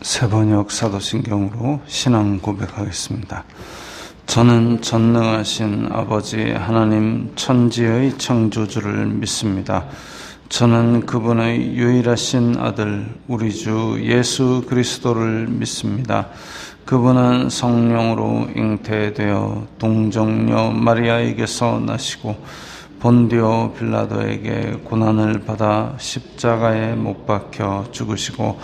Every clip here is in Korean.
새번역 사도신경으로 신앙 고백하겠습니다. 저는 전능하신 아버지 하나님 천지의 창조주를 믿습니다. 저는 그분의 유일하신 아들 우리 주 예수 그리스도를 믿습니다. 그분은 성령으로 잉태되어 동정녀 마리아에게서 나시고 본디오 빌라도에게 고난을 받아 십자가에 못 박혀 죽으시고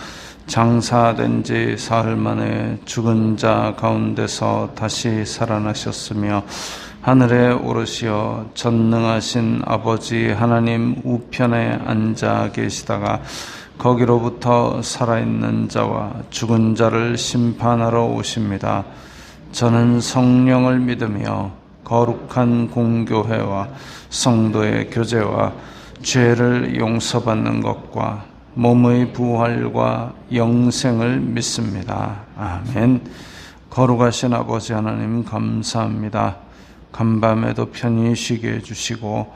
장사된 지 사흘 만에 죽은 자 가운데서 다시 살아나셨으며 하늘에 오르시어 전능하신 아버지 하나님 우편에 앉아 계시다가 거기로부터 살아있는 자와 죽은 자를 심판하러 오십니다. 저는 성령을 믿으며 거룩한 공교회와 성도의 교제와 죄를 용서받는 것과 몸의 부활과 영생을 믿습니다. 아멘. 거룩하신 아버지 하나님 감사합니다. 간밤에도 편히 쉬게 해주시고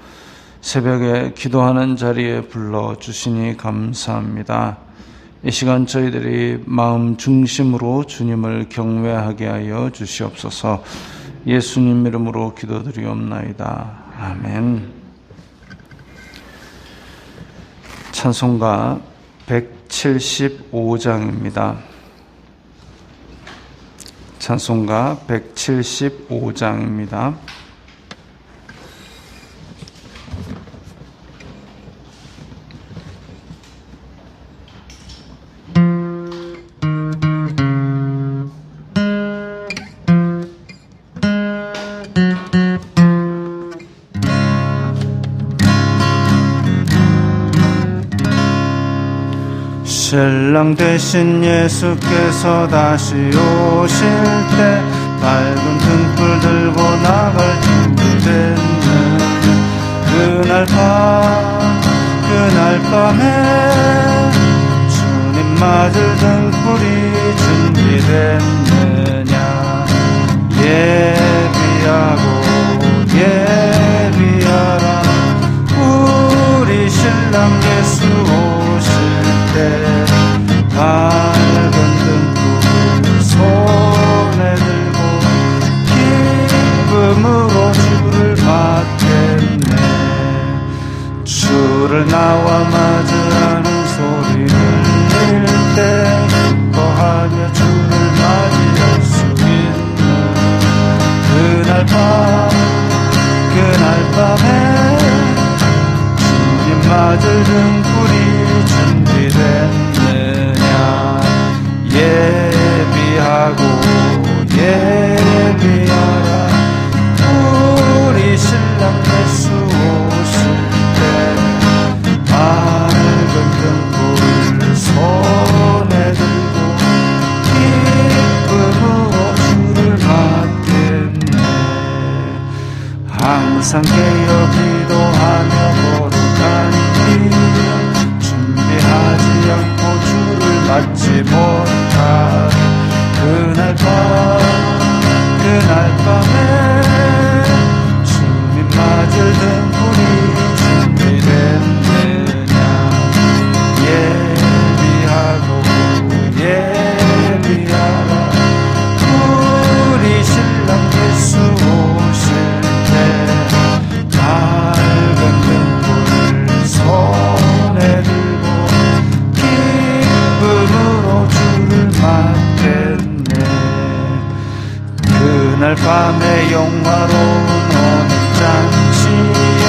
새벽에 기도하는 자리에 불러주시니 감사합니다. 이 시간 저희들이 마음 중심으로 주님을 경외하게 하여 주시옵소서. 예수님 이름으로 기도드리옵나이다. 아멘. 찬송가 175장입니다. 찬송가 175장입니다. 신랑 되신 예수께서 다시 오실 때 밝은 등불 들고 나갈 준비됐네. 그날 밤에 주님 맞을 등불이 준비됐느냐. 예비하라 우리 신랑 예수 오실 때 밝은 등불 손에 들고 기쁨으로 주를 맞겠네. 주를 나와 맞으라는 소리 들릴 때 기뻐하며 주를 맞이할 수 있는 그날 밤에 주님 맞을 등불이 준비됐네. 예비하라 우리 신랑 예수 오실 때 밝은 등불 손에 들고 기쁨으로 주를 맞겠네. 항상 깨어 기도하며 거룩한 길 준비하지 않고 주를 맞지 못한 그날 밤에 주님 맞을 등불이 준비됐느냐. 예비하라 우리 신랑 예수 오실 때 밝은 등불 손에 들고 기쁨으로 주를 맞겠네. 그날 밤에 영화로운 오늘 잔치에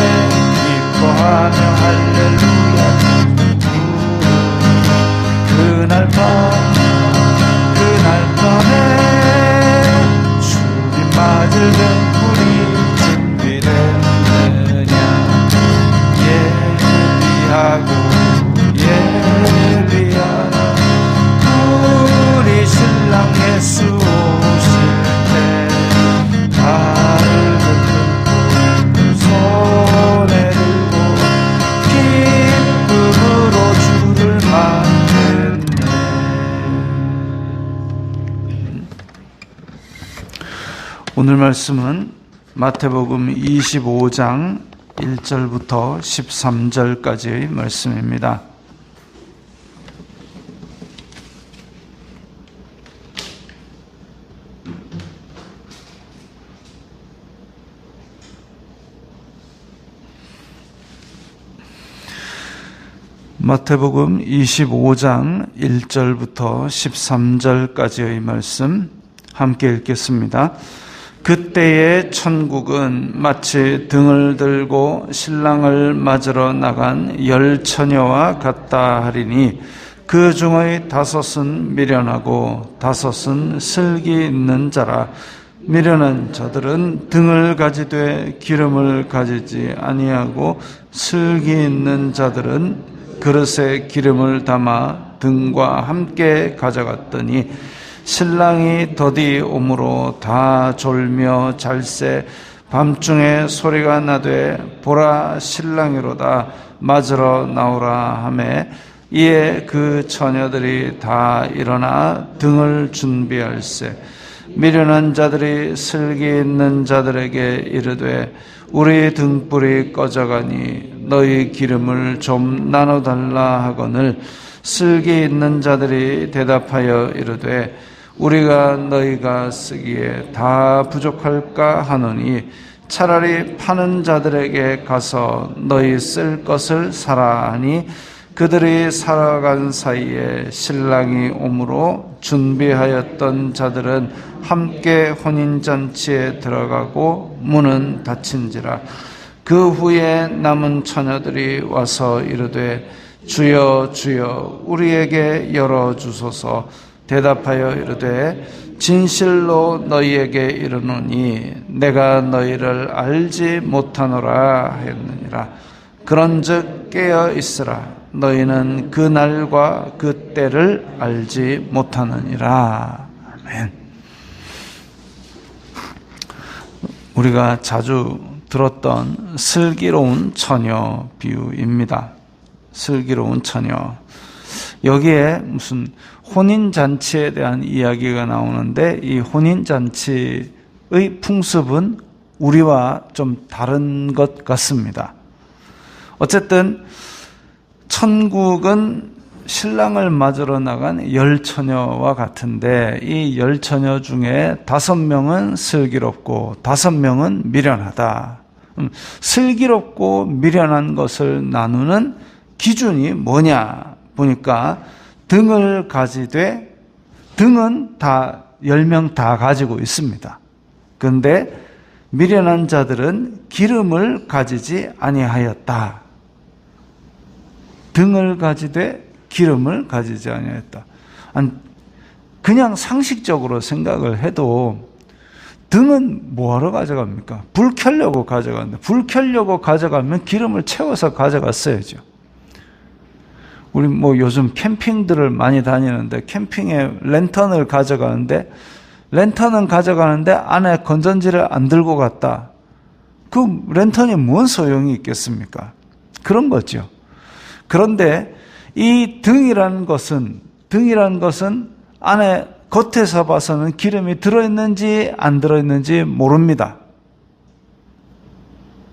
기뻐하며 할렐루야 그날 밤에 주님 맞을 등불이 준비됐느냐. 예비하라 우리 신랑 예수 오실 때 밝은 등불 손에 들고 기쁨으로 주를 맞겠네. 오늘 말씀은 마태복음 25장 1절부터 13절까지의 말씀입니다. 마태복음 25장 1절부터 13절까지의 말씀 함께 읽겠습니다. 그때의 천국은 마치 등을 들고 신랑을 맞으러 나간 10처녀와 같다 하리니 그 중의 5은 미련하고 5은 슬기 있는 자라. 미련한 자들은 등을 가지되 기름을 가지지 아니하고 슬기 있는 자들은 그릇에 기름을 담아 등과 함께 가져갔더니 신랑이 더디 오므로 다 졸며 잘새 밤중에 소리가 나되 보라 신랑이로다 맞으러 나오라 하매 이에 그 처녀들이 다 일어나 등을 준비할세. 미련한 자들이 슬기 있는 자들에게 이르되 우리 등불이 꺼져가니 너희 기름을 좀 나눠달라 하거늘 슬기 있는 자들이 대답하여 이르되 우리가 너희가 쓰기에 다 부족할까 하노니 차라리 파는 자들에게 가서 너희 쓸 것을 사라 하니 그들이 살아간 사이에 신랑이 오므로 준비하였던 자들은 함께 혼인잔치에 들어가고 문은 닫힌지라. 그 후에 남은 처녀들이 와서 이르되 주여 주여 우리에게 열어주소서. 대답하여 이르되 진실로 너희에게 이르노니 내가 너희를 알지 못하노라 하였느니라. 그런즉 깨어 있으라. 너희는 그 날과 그 때를 알지 못하느니라. 아멘. 우리가 자주 들었던 슬기로운 처녀 비유입니다. 슬기로운 처녀. 여기에 무슨 혼인잔치에 대한 이야기가 나오는데 이 혼인잔치의 풍습은 우리와 좀 다른 것 같습니다. 어쨌든 천국은 신랑을 맞으러 나간 10처녀와 같은데 이 10처녀 중에 5명은 슬기롭고 5명은 미련하다. 슬기롭고 미련한 것을 나누는 기준이 뭐냐 보니까 등을 가지되 등은 다 10명 다 가지고 있습니다. 그런데 미련한 자들은 기름을 가지지 아니하였다. 등을 가지되 기름을 가지지 아니하였다. 그냥 상식적으로 생각을 해도 등은 뭐하러 가져갑니까? 불 켜려고 가져가는데 불 켜려고 가져가면 기름을 채워서 가져갔어야죠. 우리 요즘 캠핑들을 많이 다니는데 캠핑에 랜턴을 가져가는데 랜턴은 가져가는데 안에 건전지를 안 들고 갔다. 그 랜턴이 뭔 소용이 있겠습니까? 그런 거죠. 그런데 이 등이라는 것은 안에 겉에서 봐서는 기름이 들어있는지 안 들어있는지 모릅니다.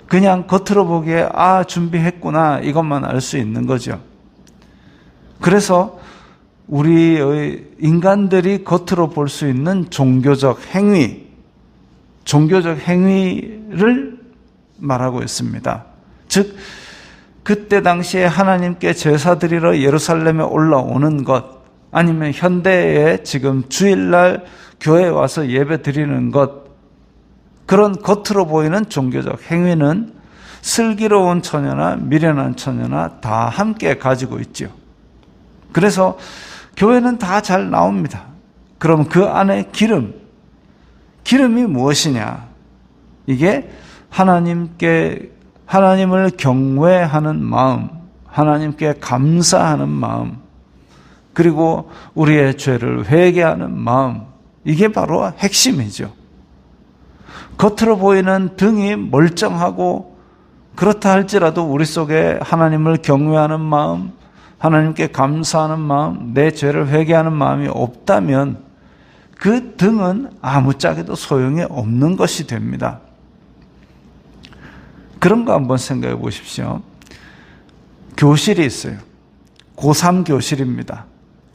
그냥 겉으로 보기에 준비했구나 이것만 알 수 있는 거죠. 그래서 우리의 인간들이 겉으로 볼 수 있는 종교적 행위를 말하고 있습니다. 즉 그때 당시에 하나님께 제사 드리러 예루살렘에 올라오는 것, 아니면 현대에 지금 주일날 교회에 와서 예배 드리는 것, 그런 겉으로 보이는 종교적 행위는 슬기로운 처녀나 미련한 처녀나 다 함께 가지고 있죠. 그래서 교회는 다 잘 나옵니다. 그럼 그 안에 기름이 무엇이냐? 이게 하나님을 경외하는 마음, 하나님께 감사하는 마음, 그리고 우리의 죄를 회개하는 마음, 이게 바로 핵심이죠. 겉으로 보이는 등이 멀쩡하고 그렇다 할지라도 우리 속에 하나님을 경외하는 마음, 하나님께 감사하는 마음, 내 죄를 회개하는 마음이 없다면 그 등은 아무짝에도 소용이 없는 것이 됩니다. 그런 거 한번 생각해 보십시오. 교실이 있어요. 고3 교실입니다.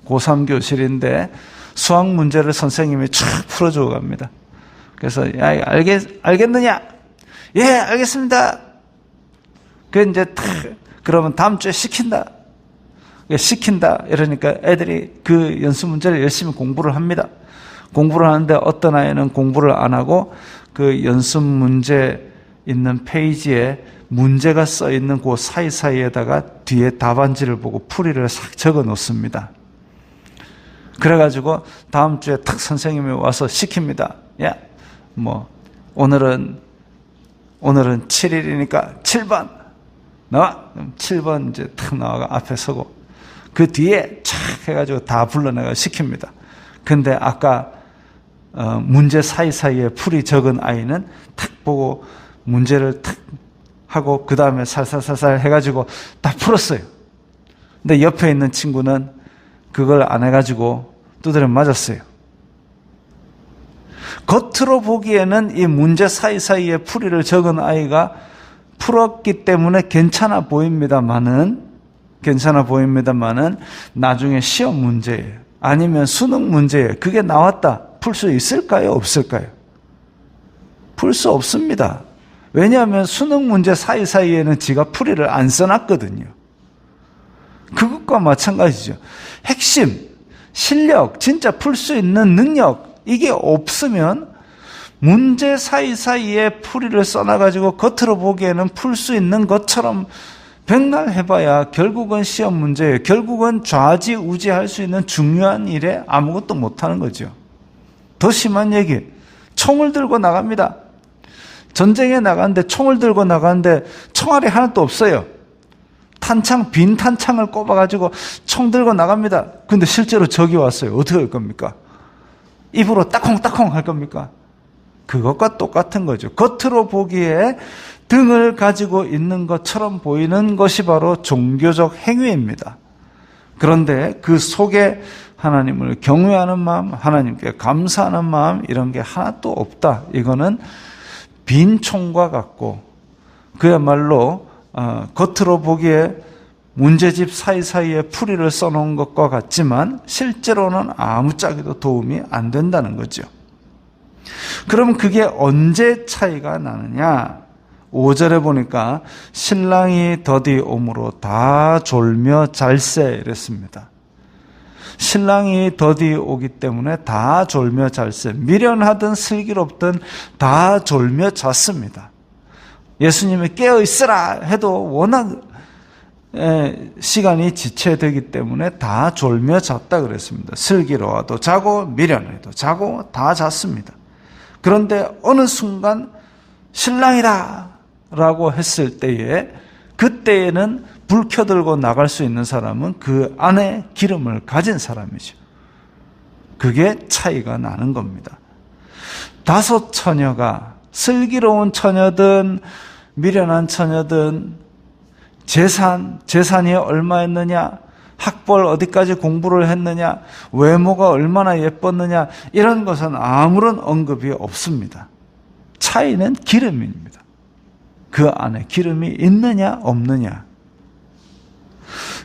고3 교실인데 수학 문제를 선생님이 쫙 풀어주고 갑니다. 그래서 알겠느냐? 예, 알겠습니다. 그 이제 그러면 다음 주에 시킨다. 시킨다 이러니까 애들이 그 연습 문제를 열심히 공부를 합니다. 공부를 하는데 어떤 아이는 공부를 안 하고 그 연습 문제 있는 페이지에 문제가 써 있는 그 사이사이에다가 뒤에 답안지를 보고 풀이를 싹 적어 놓습니다. 그래가지고 다음 주에 탁 선생님이 와서 시킵니다. 야, 오늘은 7일이니까 7번 나와. 그럼 7번 이제 탁 나와가 앞에 서고 그 뒤에 촥 해가지고 다 불러내가 시킵니다. 근데 아까 문제 사이사이에 풀이 적은 아이는 탁 보고 문제를 탁 하고 그 다음에 살살살살 해가지고 다 풀었어요. 근데 옆에 있는 친구는 그걸 안 해가지고 두드려 맞았어요. 겉으로 보기에는 이 문제 사이사이에 풀이를 적은 아이가 풀었기 때문에 괜찮아 보입니다만은 나중에 시험 문제예요. 아니면 수능 문제예요. 그게 나왔다. 풀 수 있을까요? 없을까요? 풀 수 없습니다. 왜냐하면 수능 문제 사이사이에는 지가 풀이를 안 써놨거든요. 그것과 마찬가지죠. 핵심, 실력, 진짜 풀 수 있는 능력, 이게 없으면 문제 사이사이에 풀이를 써놔가지고 겉으로 보기에는 풀 수 있는 것처럼 백날 해봐야 결국은 시험 문제예요. 결국은 좌지우지할 수 있는 중요한 일에 아무것도 못하는 거죠. 더 심한 얘기, 총을 들고 나갑니다. 전쟁에 나가는데 총을 들고 나가는데 총알이 하나도 없어요. 빈 탄창을 꼽아가지고 총 들고 나갑니다. 근데 실제로 적이 왔어요. 어떻게 할 겁니까? 입으로 따콩따콩 할 겁니까? 그것과 똑같은 거죠. 겉으로 보기에 등을 가지고 있는 것처럼 보이는 것이 바로 종교적 행위입니다. 그런데 그 속에 하나님을 경외하는 마음, 하나님께 감사하는 마음, 이런 게 하나도 없다. 이거는 빈 총과 같고, 그야말로 겉으로 보기에 문제집 사이사이에 풀이를 써놓은 것과 같지만 실제로는 아무짝에도 도움이 안 된다는 거죠. 그럼 그게 언제 차이가 나느냐? 5절에 보니까 신랑이 더디 오므로 다 졸며 잘세 이랬습니다. 신랑이 더디 오기 때문에 다 졸며 잘세, 미련하든 슬기롭든 다 졸며 잤습니다. 예수님이 깨어 있으라 해도 워낙 시간이 지체되기 때문에 다 졸며 잤다 그랬습니다. 슬기로워도 자고 미련해도 자고 다 잤습니다. 그런데 어느 순간 신랑이다 라고 했을 때에, 그때에는 불 켜들고 나갈 수 있는 사람은 그 안에 기름을 가진 사람이죠. 그게 차이가 나는 겁니다. 5 처녀가 슬기로운 처녀든 미련한 처녀든 재산이 얼마였느냐, 학벌 어디까지 공부를 했느냐, 외모가 얼마나 예뻤느냐, 이런 것은 아무런 언급이 없습니다. 차이는 기름입니다. 그 안에 기름이 있느냐 없느냐.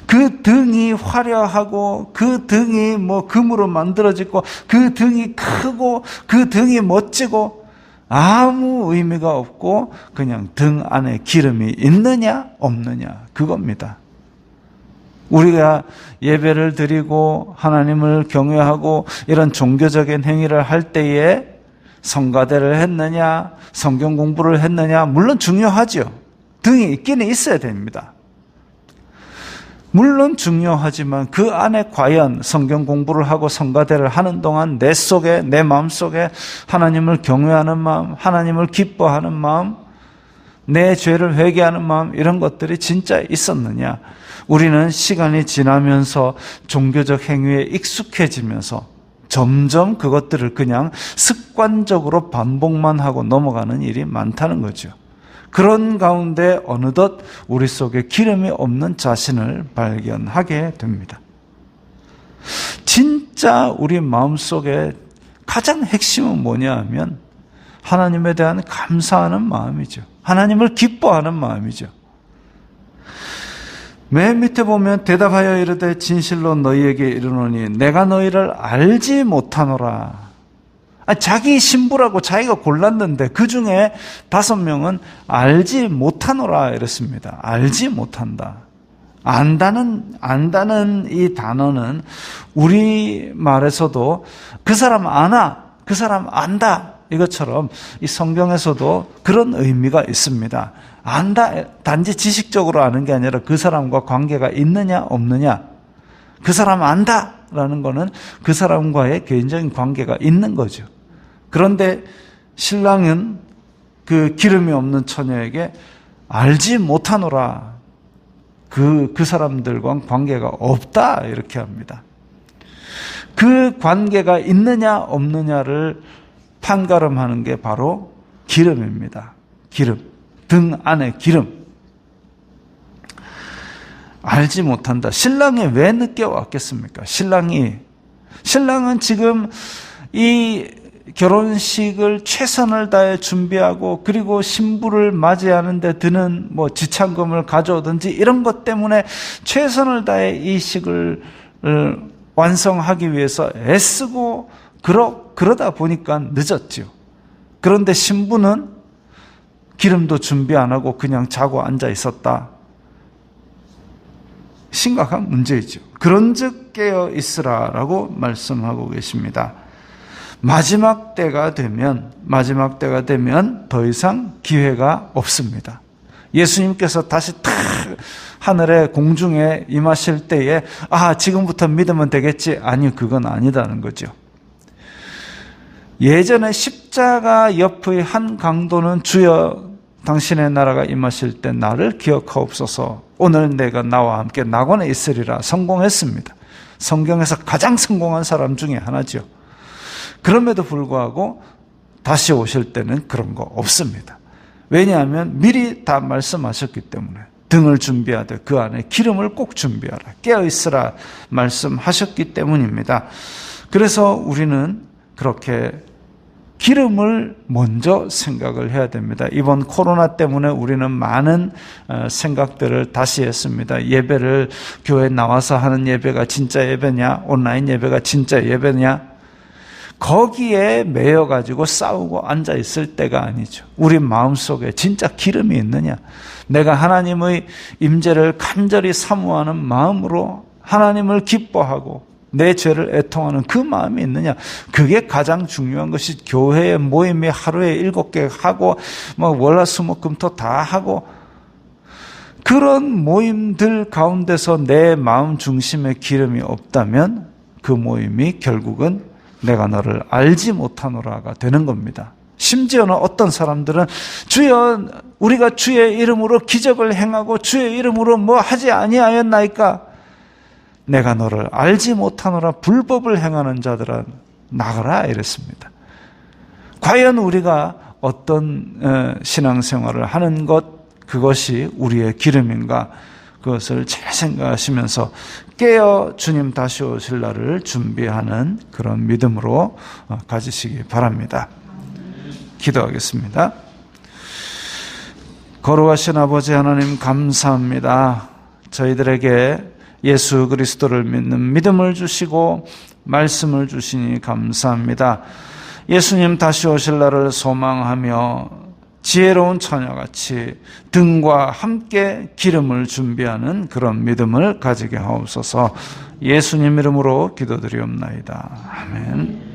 그 등이 화려하고 그 등이 금으로 만들어지고 그 등이 크고 그 등이 멋지고 아무 의미가 없고 그냥 등 안에 기름이 있느냐 없느냐, 그겁니다. 우리가 예배를 드리고 하나님을 경외하고 이런 종교적인 행위를 할 때에 성가대를 했느냐, 성경 공부를 했느냐, 물론 중요하죠. 등이 있기는 있어야 됩니다. 물론 중요하지만 그 안에 과연 성경 공부를 하고 성가대를 하는 동안 내 속에, 내 마음속에 하나님을 경외하는 마음, 하나님을 기뻐하는 마음, 내 죄를 회개하는 마음, 이런 것들이 진짜 있었느냐. 우리는 시간이 지나면서 종교적 행위에 익숙해지면서 점점 그것들을 그냥 습관적으로 반복만 하고 넘어가는 일이 많다는 거죠. 그런 가운데 어느덧 우리 속에 기름이 없는 자신을 발견하게 됩니다. 진짜 우리 마음속에 가장 핵심은 뭐냐 하면 하나님에 대한 감사하는 마음이죠. 하나님을 기뻐하는 마음이죠. 맨 밑에 보면 대답하여 이르되 진실로 너희에게 이르노니 내가 너희를 알지 못하노라. 자기 신부라고 자기가 골랐는데 그 중에 5명은 알지 못하노라 이랬습니다. 알지 못한다. 안다는 이 단어는 우리 말에서도 그 사람 아나, 그 사람 안다, 이것처럼 이 성경에서도 그런 의미가 있습니다. 안다, 단지 지식적으로 아는 게 아니라 그 사람과 관계가 있느냐 없느냐. 그 사람 안다라는 거는 그 사람과의 개인적인 관계가 있는 거죠. 그런데 신랑은 그 기름이 없는 처녀에게 알지 못하노라, 그 사람들과 관계가 없다, 이렇게 합니다. 그 관계가 있느냐 없느냐를 판가름하는 게 바로 기름입니다. 기름, 등 안에 기름. 알지 못한다. 신랑이 왜 늦게 왔겠습니까? 신랑은 지금 이 결혼식을 최선을 다해 준비하고, 그리고 신부를 맞이하는 데 드는 지참금을 가져오든지 이런 것 때문에 최선을 다해 이 식을 완성하기 위해서 애쓰고 그러다 보니까 늦었죠. 그런데 신부는 기름도 준비 안 하고 그냥 자고 앉아 있었다. 심각한 문제이죠. 그런즉 깨어 있으라라고 말씀하고 계십니다. 마지막 때가 되면 더 이상 기회가 없습니다. 예수님께서 다시 탁 하늘의 공중에 임하실 때에 지금부터 믿으면 되겠지. 아니, 그건 아니다는 거죠. 예전에 십자가 옆의 한 강도는 주여 당신의 나라가 임하실 때 나를 기억하옵소서. 오늘 내가 나와 함께 낙원에 있으리라 성공했습니다. 성경에서 가장 성공한 사람 중에 하나죠. 그럼에도 불구하고 다시 오실 때는 그런 거 없습니다. 왜냐하면 미리 다 말씀하셨기 때문에. 등을 준비하되 그 안에 기름을 꼭 준비하라, 깨어있으라 말씀하셨기 때문입니다. 그래서 우리는 그렇게 기름을 먼저 생각을 해야 됩니다. 이번 코로나 때문에 우리는 많은 생각들을 다시 했습니다. 예배를 교회에 나와서 하는 예배가 진짜 예배냐, 온라인 예배가 진짜 예배냐, 거기에 매여가지고 싸우고 앉아있을 때가 아니죠. 우리 마음속에 진짜 기름이 있느냐, 내가 하나님의 임재를 간절히 사모하는 마음으로 하나님을 기뻐하고 내 죄를 애통하는 그 마음이 있느냐, 그게 가장 중요한 것이. 교회의 모임이 하루에 7개 하고 월화수목금토 다 하고 그런 모임들 가운데서 내 마음 중심에 기름이 없다면 그 모임이 결국은 내가 너를 알지 못하노라가 되는 겁니다. 심지어는 어떤 사람들은 주여 우리가 주의 이름으로 기적을 행하고 주의 이름으로 하지 아니하였나이까, 내가 너를 알지 못하노라, 불법을 행하는 자들아 나가라, 이랬습니다. 과연 우리가 어떤 신앙생활을 하는 그것이 우리의 기름인가, 그것을 잘 생각하시면서 깨어 주님 다시 오실 날을 준비하는 그런 믿음으로 가지시기 바랍니다. 기도하겠습니다. 거룩하신 아버지 하나님, 감사합니다. 저희들에게 예수 그리스도를 믿는 믿음을 주시고 말씀을 주시니 감사합니다. 예수님 다시 오실 날을 소망하며 지혜로운 처녀같이 등과 함께 기름을 준비하는 그런 믿음을 가지게 하옵소서. 예수님 이름으로 기도드리옵나이다. 아멘.